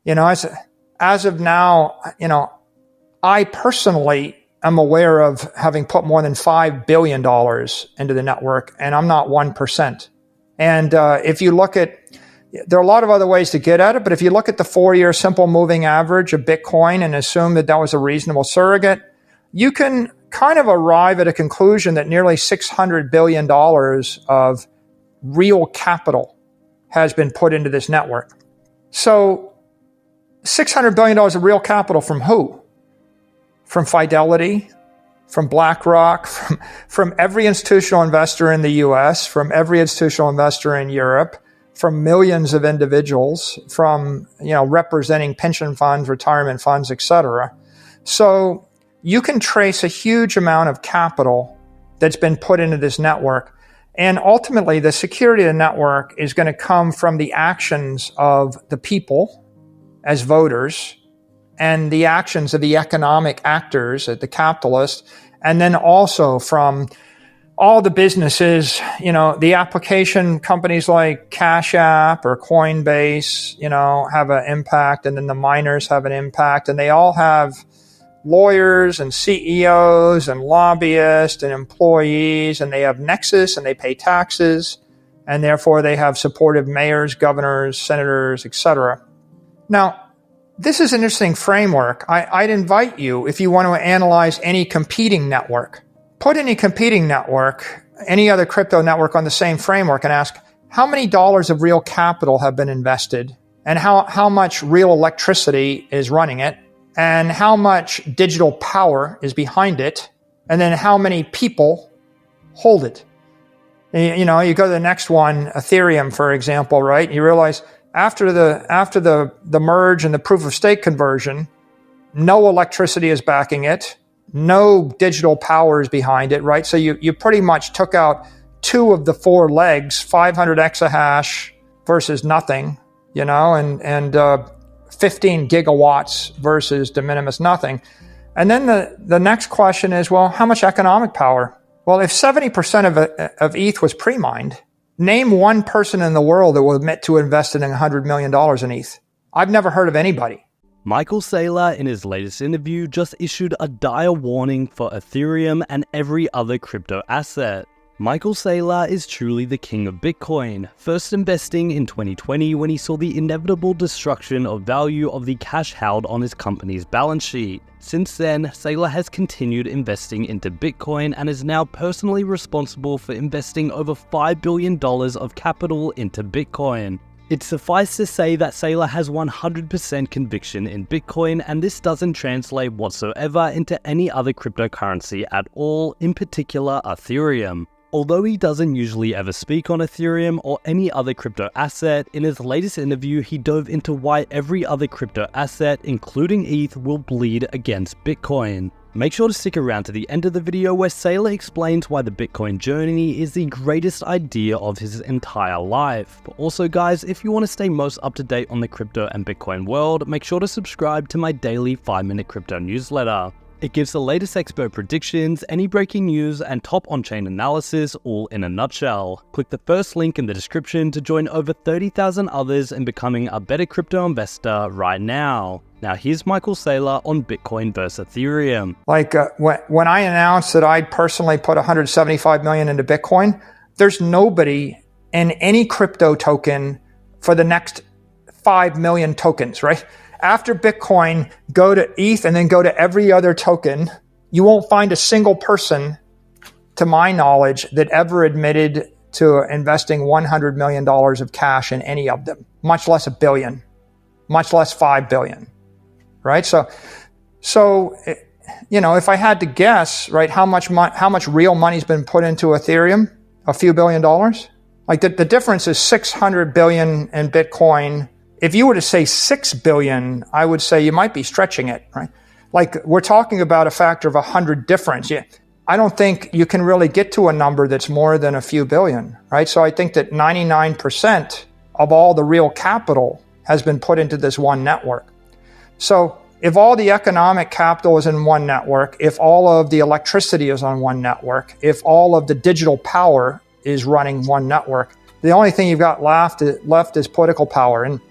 As of now, I personally am aware of having put more than $5 billion into the network, and I'm not 1%. And if you look at, there are a lot of other ways to get at it, but if you look at the 4-year simple moving average of Bitcoin and assume that that was a reasonable surrogate, you can kind of arrive at a conclusion that nearly $600 billion of real capital has been put into this network. So $600 billion of real capital from who? From Fidelity, from BlackRock, from every institutional investor in the US, from every institutional investor in Europe, from millions of individuals, from representing pension funds, retirement funds, etc. So you can trace a huge amount of capital that's been put into this network. And ultimately, the security of the network is going to come from the actions of the people as voters and the actions of the economic actors, the capitalists, and then also from all the businesses, the application companies like Cash App or Coinbase, have an impact, and then the miners have an impact, and they all have lawyers and CEOs and lobbyists and employees, and they have nexus and they pay taxes, and therefore they have supportive mayors, governors, senators, etc. Now, this is an interesting framework. I'd invite you, if you want to analyze any competing network, put any competing network, any other crypto network on the same framework and ask, how many dollars of real capital have been invested, and how much real electricity is running it, and how much digital power is behind it, and then how many people hold it. You go to the next one, Ethereum, for example, right? You realize after the merge and the proof of stake conversion, no electricity is backing it, no digital power is behind it, right? So you pretty much took out 2 of the 4 legs, 500 exahash versus nothing, and 15 gigawatts versus de minimis nothing. And then the next question is, well, how much economic power? Well, if 70% of ETH was pre-mined, name one person in the world that will admit to investing in $100 million in ETH. I've never heard of anybody. Michael Saylor, in his latest interview, just issued a dire warning for Ethereum and every other crypto asset. Michael Saylor is truly the king of Bitcoin, first investing in 2020 when he saw the inevitable destruction of value of the cash held on his company's balance sheet. Since then, Saylor has continued investing into Bitcoin and is now personally responsible for investing over $5 billion of capital into Bitcoin. It's suffice to say that Saylor has 100% conviction in Bitcoin, and this doesn't translate whatsoever into any other cryptocurrency at all, in particular Ethereum. Although he doesn't usually ever speak on Ethereum or any other crypto asset, in his latest interview he dove into why every other crypto asset, including ETH, will bleed against Bitcoin. Make sure to stick around to the end of the video where Saylor explains why the Bitcoin journey is the greatest idea of his entire life. But also guys, if you want to stay most up to date on the crypto and Bitcoin world, make sure to subscribe to my daily 5-minute crypto newsletter. It gives the latest expert predictions, any breaking news, and top on-chain analysis all in a nutshell. Click the first link in the description to join over 30,000 others in becoming a better crypto investor right now. Now here's Michael Saylor on Bitcoin versus Ethereum. When I announced that I'd personally put $175 million into Bitcoin, there's nobody in any crypto token for the next 5 million tokens, right? After Bitcoin, go to ETH and then go to every other token. You won't find a single person, to my knowledge, that ever admitted to investing $100 million of cash in any of them, much less $1 billion, much less $5 billion, right? So if I had to guess, right, how much real money's been put into Ethereum, a few $1 billion? Like the difference is 600 billion in Bitcoin. If you were to say 6 billion, I would say you might be stretching it, right? Like we're talking about a factor of 100 difference. Yeah, I don't think you can really get to a number that's more than a few billion, right? So I think that 99% of all the real capital has been put into this one network. So if all the economic capital is in one network, if all of the electricity is on one network, if all of the digital power is running one network, the only thing you've got left is political power. And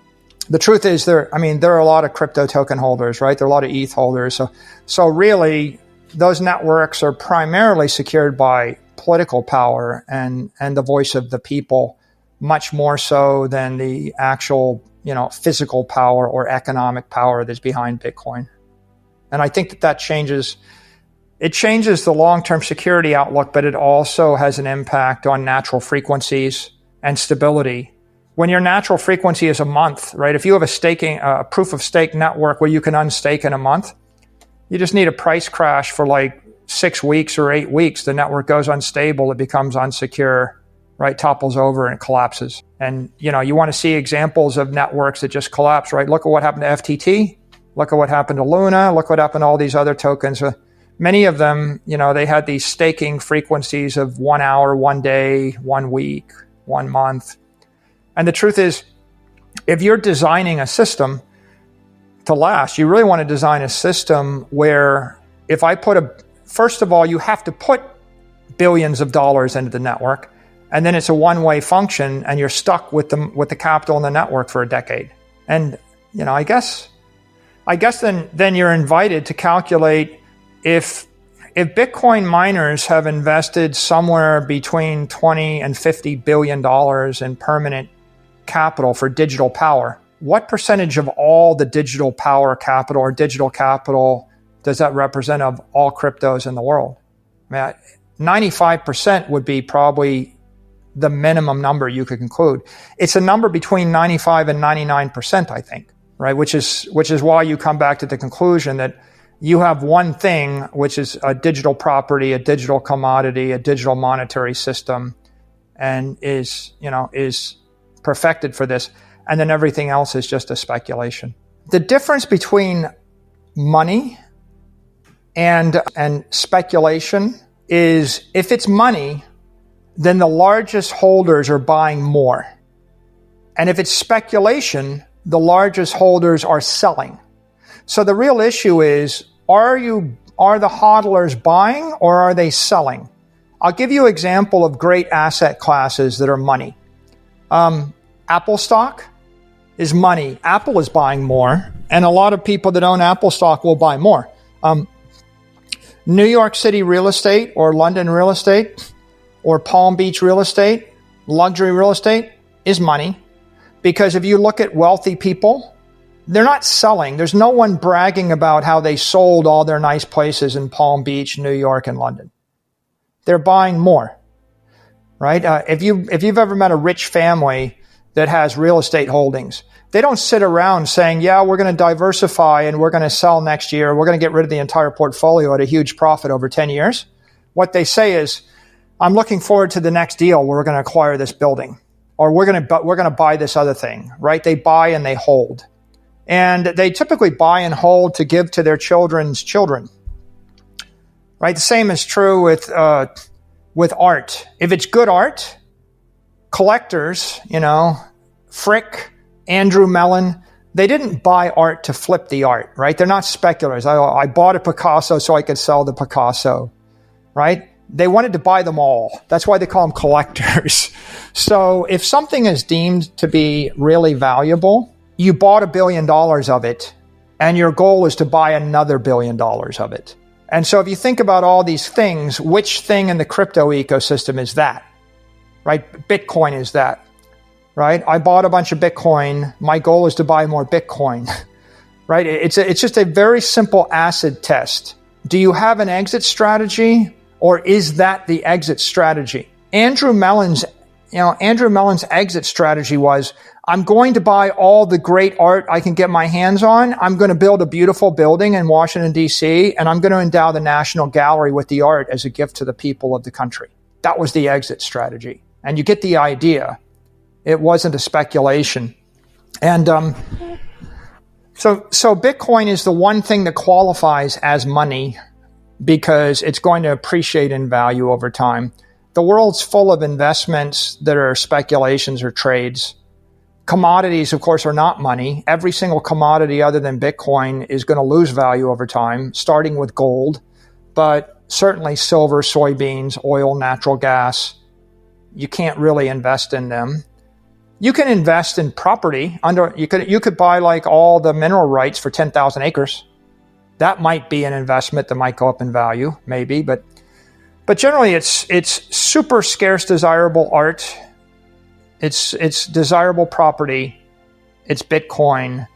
the truth is there are a lot of crypto token holders, right? There are a lot of ETH holders. So really, those networks are primarily secured by political power and the voice of the people, much more so than the actual, physical power or economic power that's behind Bitcoin. And I think that changes. It changes the long-term security outlook, but it also has an impact on natural frequencies and stability. When your natural frequency is a month, right? If you have a proof of stake network where you can unstake in a month, you just need a price crash for like 6 weeks or 8 weeks. The network goes unstable, it becomes unsecure, right? Topples over and collapses. And, you want to see examples of networks that just collapse, right? Look at what happened to FTT. Look at what happened to Luna. Look what happened to all these other tokens. Many of them, they had these staking frequencies of 1 hour, 1 day, 1 week, 1 month. And the truth is, if you're designing a to last, you really want to design a system where first of all, you have to put billions of dollars into the network, and then it's a one-way function, and you're stuck with the capital in the network for a decade. And, I guess then you're invited to calculate if Bitcoin miners have invested somewhere between 20 and $50 billion in permanent capital for digital power, what percentage of all the digital power capital or digital capital does that represent of all cryptos in the world? 95% would be probably the minimum number you could conclude. It's a number between 95 and 99%, I think, right? Which is why you come back to the conclusion that you have one thing, which is a digital property, a digital commodity, a digital monetary system, and is perfected for this. And then everything else is just a speculation. The difference between money and speculation is if it's money, then the largest holders are buying more. And if it's speculation, the largest holders are selling. So the real issue is, are the hodlers buying or are they selling? I'll give you an example of great asset classes that are money. Apple stock is money. Apple is buying more, and a lot of people that own Apple stock will buy more. New York City real estate or London real estate or Palm Beach real estate, luxury real estate is money. Because if you look at wealthy people, they're not selling. There's no one bragging about how they sold all their nice places in Palm Beach, New York, and London. They're buying more, right? If you've ever met a rich family that has real estate holdings, they don't sit around saying, yeah, we're going to diversify and we're going to sell next year. We're going to get rid of the entire portfolio at a huge profit over 10 years. What they say is, I'm looking forward to the next deal where we're going to acquire this building, or we're going to buy this other thing, right? They buy and they hold. And they typically buy and hold to give to their children's children, right? The same is true with art. If it's good art, collectors, Frick, Andrew Mellon, they didn't buy art to flip the art, right? They're not speculators. I bought a Picasso so I could sell the Picasso, right? They wanted to buy them all. That's why they call them collectors. So if something is deemed to be really valuable, you bought $1 billion of it, and your goal is to buy another $1 billion of it. And so if you think about all these things, which thing in the crypto ecosystem is that, right? Bitcoin is that, right? I bought a bunch of Bitcoin. My goal is to buy more Bitcoin, right? It's just a very simple acid test. Do you have an exit strategy, or is that the exit strategy? Andrew Mellon's exit strategy was, I'm going to buy all the great art I can get my hands on. I'm going to build a beautiful building in Washington, D.C., and I'm going to endow the National Gallery with the art as a gift to the people of the country. That was the exit strategy. And you get the idea. It wasn't a speculation. And so Bitcoin is the one thing that qualifies as money because it's going to appreciate in value over time. The world's full of investments that are speculations or trades. Commodities, of course, are not money. Every single commodity other than Bitcoin is going to lose value over time, starting with gold, but certainly silver, soybeans, oil, natural gas. You can't really invest in them. You can invest in property you could buy like all the mineral rights for 10,000 acres. That might be an investment that might go up in value, maybe, but generally it's super scarce, desirable art. It's desirable property. It's Bitcoin.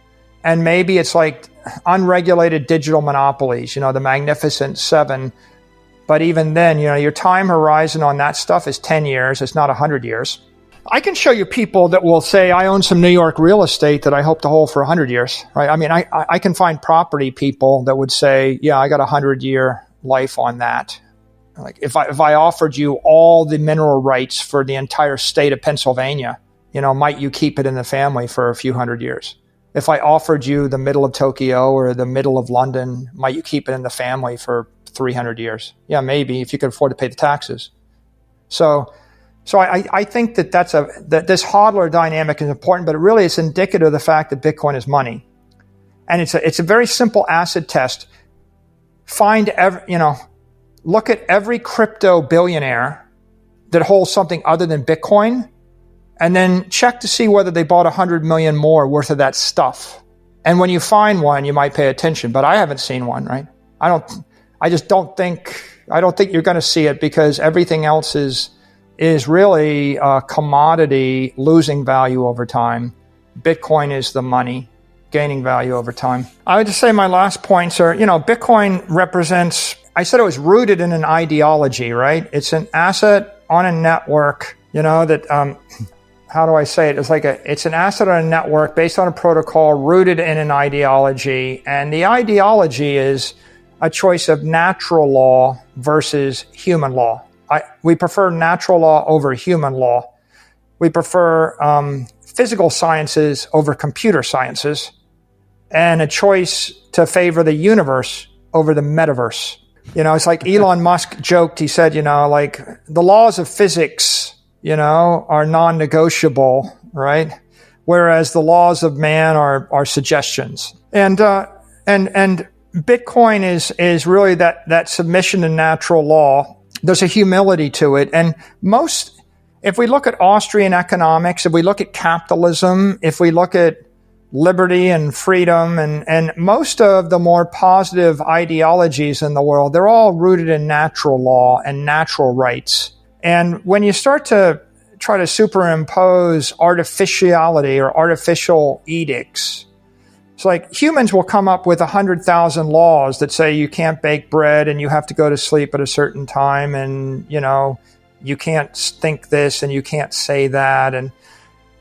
And maybe it's like unregulated digital monopolies, the Magnificent Seven. But even then, your time horizon on that stuff is 10 years. It's not 100 years. I can show you people that will say, I own some New York real estate that I hope to hold for 100 years, right? I mean, I can find property people that would say, yeah, I got 100-year life on that. Like if I offered you all the mineral rights for the entire state of Pennsylvania, might you keep it in the family for a few hundred years? If I offered you the middle of Tokyo or the middle of London, might you keep it in the family for 300 years? Yeah, maybe, if you could afford to pay the taxes. So I think that this hodler dynamic is important, but really it's indicative of the fact that Bitcoin is money. And it's a very simple acid test. Look at every crypto billionaire that holds something other than Bitcoin, and then check to see whether they bought 100 million more worth of that stuff. And when you find one, you might pay attention, but I haven't seen one, right? I don't think you're going to see it, because everything else is really a commodity losing value over time. Bitcoin is the money gaining value over time. I would just say my last points are, Bitcoin represents, I said it was rooted in an ideology, right? It's an asset on a network, that, how do I say it? It's an asset on a network based on a protocol rooted in an ideology. And the ideology is a choice of natural law versus human law. We prefer natural law over human law. We prefer physical sciences over computer sciences, and a choice to favor the universe over the metaverse. It's like Elon Musk joked, he said, like the laws of physics, are non-negotiable, right? Whereas the laws of man are suggestions. And Bitcoin is really that submission to natural law. There's a humility to it. And if we look at Austrian economics, if we look at capitalism, if we look at liberty and freedom, and most of the more positive ideologies in the world, they're all rooted in natural law and natural rights. And when you start to try to superimpose artificiality or artificial edicts, it's like humans will come up with 100,000 laws that say you can't bake bread and you have to go to sleep at a certain time, and, you can't think this and you can't say that. And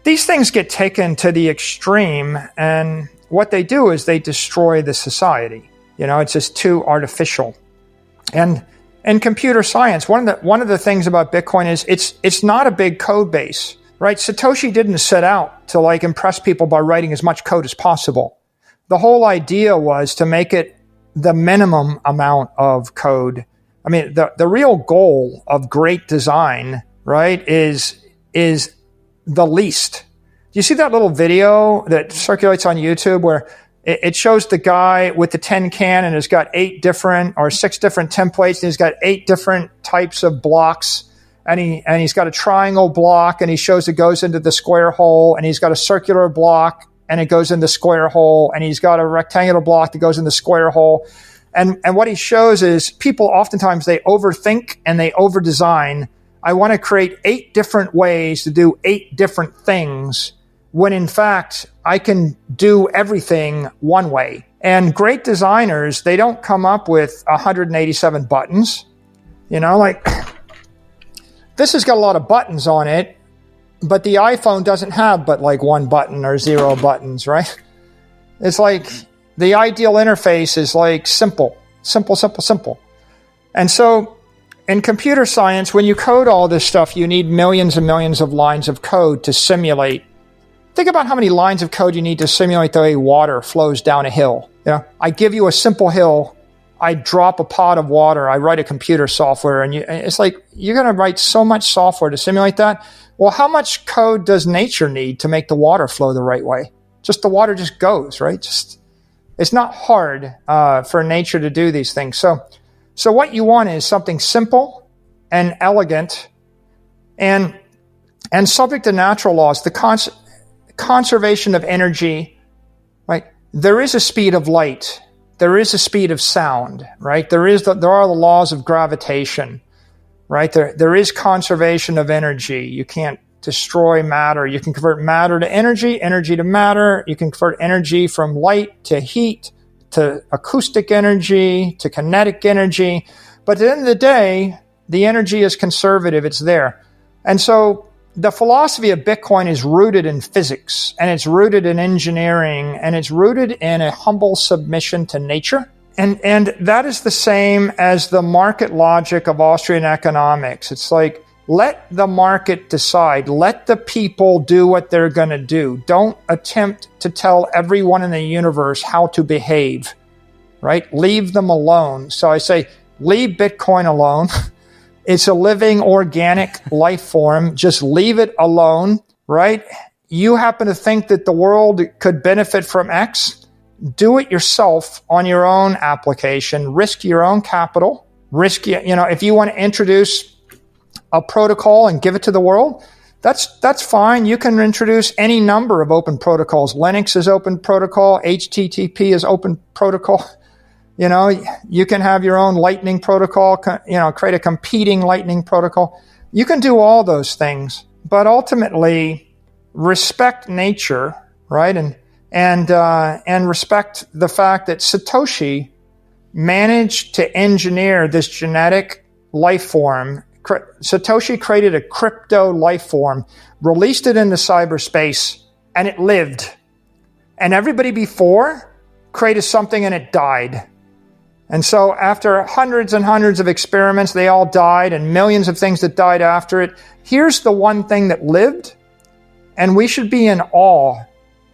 these things get taken to the extreme, and what they do is they destroy the society. It's just too artificial. And in computer science, one of the things about Bitcoin is it's not a big code base, right? Satoshi didn't set out to impress people by writing as much code as possible. The whole idea was to make it the minimum amount of code. I mean, the real goal of great design, right, is the least. Do you see that little video that circulates on YouTube where it shows the guy with the tin can and has got 6 different templates, and he's got 8 different types of blocks, and he's got a triangle block, and he shows it goes into the square hole, and he's got a circular block and it goes in the square hole, and he's got a rectangular block that goes in the square hole. And what he shows is people oftentimes, they overthink and they overdesign. I want to create 8 different ways to do 8 different things, when in fact I can do everything one way. And great designers, they don't come up with 187 buttons. This has got a lot of buttons on it, but the iPhone doesn't have but 1 button or 0 buttons, right? It's like the ideal interface is simple. And so in computer science, when you code all this stuff, you need millions and millions of lines of code to simulate. Think about how many lines of code you need to simulate the way water flows down a hill. I give you a simple hill, I drop a pot of water, I write a computer software, and it's like you're going to write so much software to simulate that. Well, how much code does nature need to make the water flow the right way? Just the water just goes, right? It's not hard for nature to do these things. So what you want is something simple and elegant. And and subject to natural laws, the conservation of energy, right? There is a speed of light. There is a speed of sound, right? There are the laws of gravitation, right? There is conservation of energy. You can't destroy matter. You can convert matter to energy, energy to matter. You can convert energy from light to heat, to acoustic energy, to kinetic energy. But at the end of the day, the energy is conservative. It's there. And so the philosophy of Bitcoin is rooted in physics, and it's rooted in engineering, and it's rooted in a humble submission to nature. And that is the same as the market logic of Austrian economics. It's like, let the market decide. Let the people do what they're going to do. Don't attempt to tell everyone in the universe how to behave, right? Leave them alone. So I say, leave Bitcoin alone. It's a living, organic life form. Just leave it alone, right? You happen to think that the world could benefit from X? Do it yourself on your own application. Risk your own capital. If you want to introduce a protocol and give it to the world, that's fine. You can introduce any number of open protocols. Linux is open protocol. HTTP is open protocol. You can have your own Lightning protocol, create a competing Lightning protocol. You can do all those things, but ultimately respect nature, right? And respect the fact that Satoshi managed to engineer this genetic life form. Satoshi created a crypto life form, released it into cyberspace, and it lived. And everybody before created something and it died. And so after hundreds and hundreds of experiments, they all died, and millions of things that died after it. Here's the one thing that lived, and we should be in awe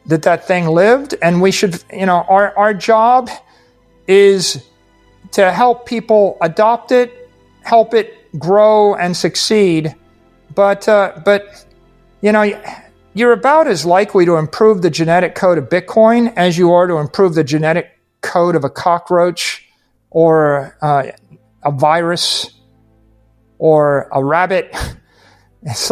that thing lived. And we should, our job is to help people adopt it, help it grow and succeed. But you're about as likely to improve the genetic code of Bitcoin as you are to improve the genetic code of a cockroach or a virus or a rabbit. It's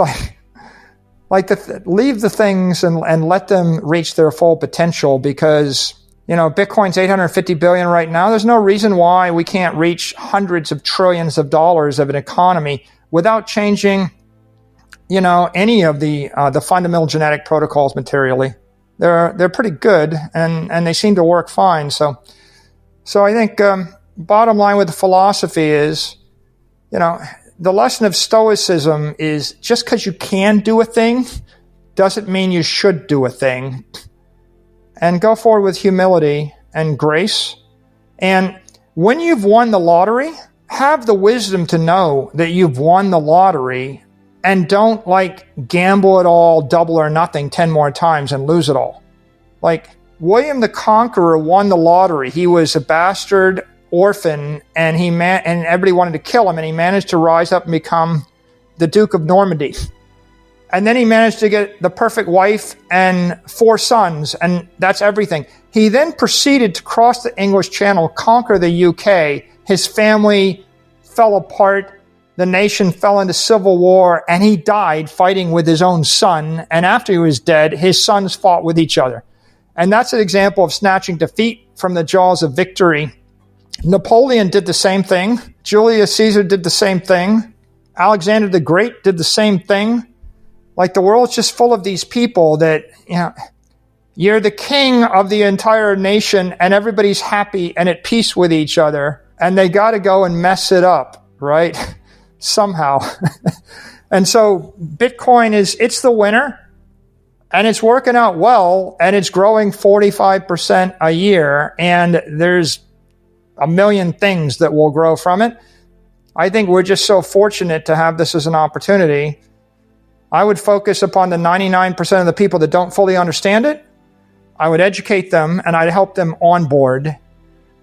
leave the things and let them reach their full potential, because Bitcoin's 850 billion right now. There's no reason why we can't reach hundreds of trillions of dollars of an economy without changing, any of the fundamental genetic protocols materially. They're pretty good, and they seem to work fine. So I think bottom line with the philosophy is, the lesson of Stoicism is just because you can do a thing doesn't mean you should do a thing. And go forward with humility and grace. And when you've won the lottery, have the wisdom to know that you've won the lottery, and don't gamble it all, double or nothing 10 more times and lose it all. Like William the Conqueror won the lottery. He was a bastard orphan, and and everybody wanted to kill him, and he managed to rise up and become the Duke of Normandy. And then he managed to get the perfect wife and 4 sons, and that's everything. He then proceeded to cross the English Channel, conquer the UK. His family fell apart. The nation fell into civil war, and he died fighting with his own son. And after he was dead, his sons fought with each other. And that's an example of snatching defeat from the jaws of victory. Napoleon did the same thing. Julius Caesar did the same thing. Alexander the Great did the same thing. The world's just full of these people that, you're the king of the entire nation, and everybody's happy and at peace with each other, and they got to go and mess it up, right? Somehow. And so Bitcoin it's the winner, and it's working out well, and it's growing 45% a year, and there's a million things that will grow from it. I think we're just so fortunate to have this as an opportunity. I would focus upon the 99% of the people that don't fully understand it. I would educate them, and I'd help them on board.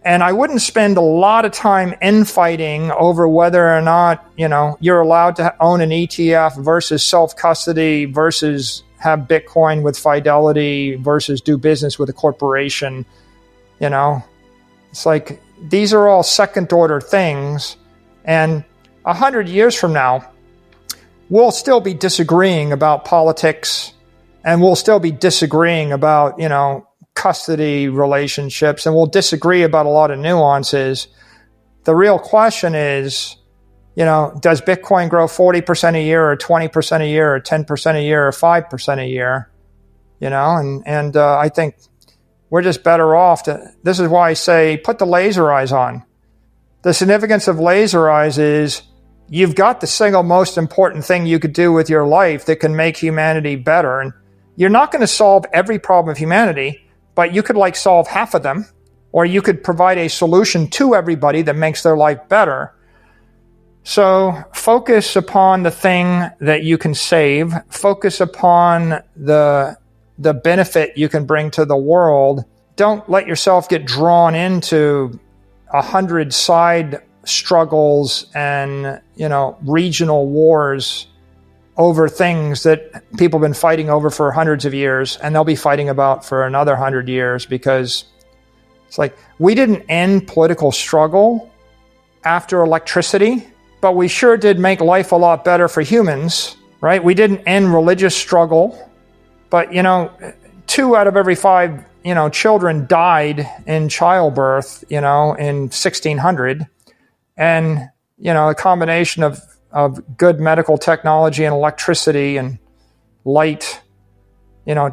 And I wouldn't spend a lot of time infighting over whether or not, you're allowed to own an ETF versus self-custody versus have Bitcoin with Fidelity versus do business with a corporation. It's like, these are all second-order things. And 100 years from now, we'll still be disagreeing about politics, and we'll still be disagreeing about, custody relationships, and we'll disagree about a lot of nuances. The real question is, does Bitcoin grow 40% a year or 20% a year or 10% a year or 5% a year? I think we're just better off this is why I say put the laser eyes on. The significance of laser eyes is you've got the single most important thing you could do with your life that can make humanity better. And you're not going to solve every problem of humanity, but you could solve half of them, or you could provide a solution to everybody that makes their life better. So focus upon the thing that you can save. Focus upon the benefit you can bring to the world. Don't let yourself get drawn into 100 side struggles and, regional wars over things that people have been fighting over for hundreds of years, and they'll be fighting about for another 100 years, because it's we didn't end political struggle after electricity, but we sure did make life a lot better for humans, right? We didn't end religious struggle, but, 2 out of every 5, children died in childbirth, in 1600. And, a combination of good medical technology and electricity and light,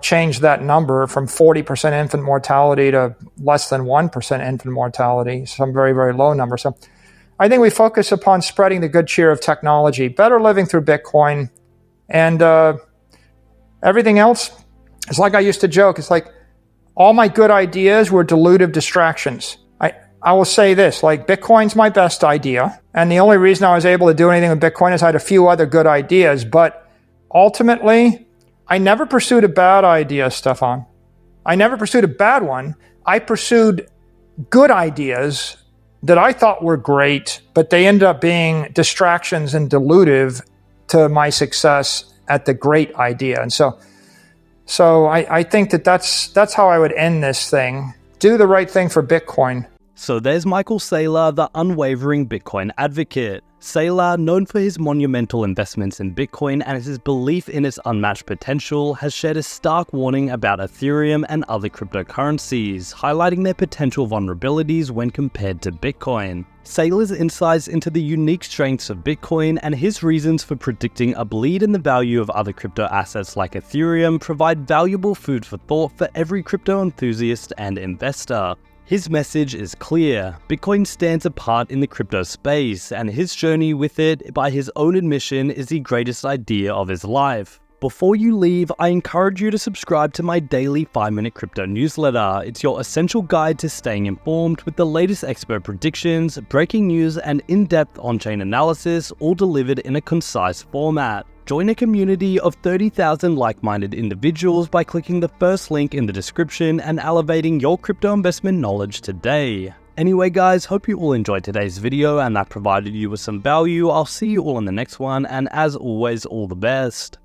changed that number from 40% infant mortality to less than 1% infant mortality, some very, very low number. So I think we focus upon spreading the good cheer of technology, better living through Bitcoin, and everything else. It's I used to joke, it's all my good ideas were dilutive distractions. I will say this, Bitcoin's my best idea, and the only reason I was able to do anything with Bitcoin is I had a few other good ideas, but ultimately, I never pursued a bad idea, Stefan. I never pursued a bad one. I pursued good ideas that I thought were great, but they ended up being distractions and dilutive to my success at the great idea. And so I think that's how I would end this thing. Do the right thing for Bitcoin. So there's Michael Saylor, the unwavering Bitcoin advocate. Saylor, known for his monumental investments in Bitcoin and his belief in its unmatched potential, has shared a stark warning about Ethereum and other cryptocurrencies, highlighting their potential vulnerabilities when compared to Bitcoin. Saylor's insights into the unique strengths of Bitcoin and his reasons for predicting a bleed in the value of other crypto assets like Ethereum provide valuable food for thought for every crypto enthusiast and investor. His message is clear. Bitcoin stands apart in the crypto space, and his journey with it, by his own admission, is the greatest idea of his life. Before you leave, I encourage you to subscribe to my daily 5-minute crypto newsletter. It's your essential guide to staying informed with the latest expert predictions, breaking news, and in-depth on-chain analysis, all delivered in a concise format. Join a community of 30,000 like-minded individuals by clicking the first link in the description and elevating your crypto investment knowledge today. Anyway guys, hope you all enjoyed today's video and that provided you with some value. I'll see you all in the next one, and as always, all the best.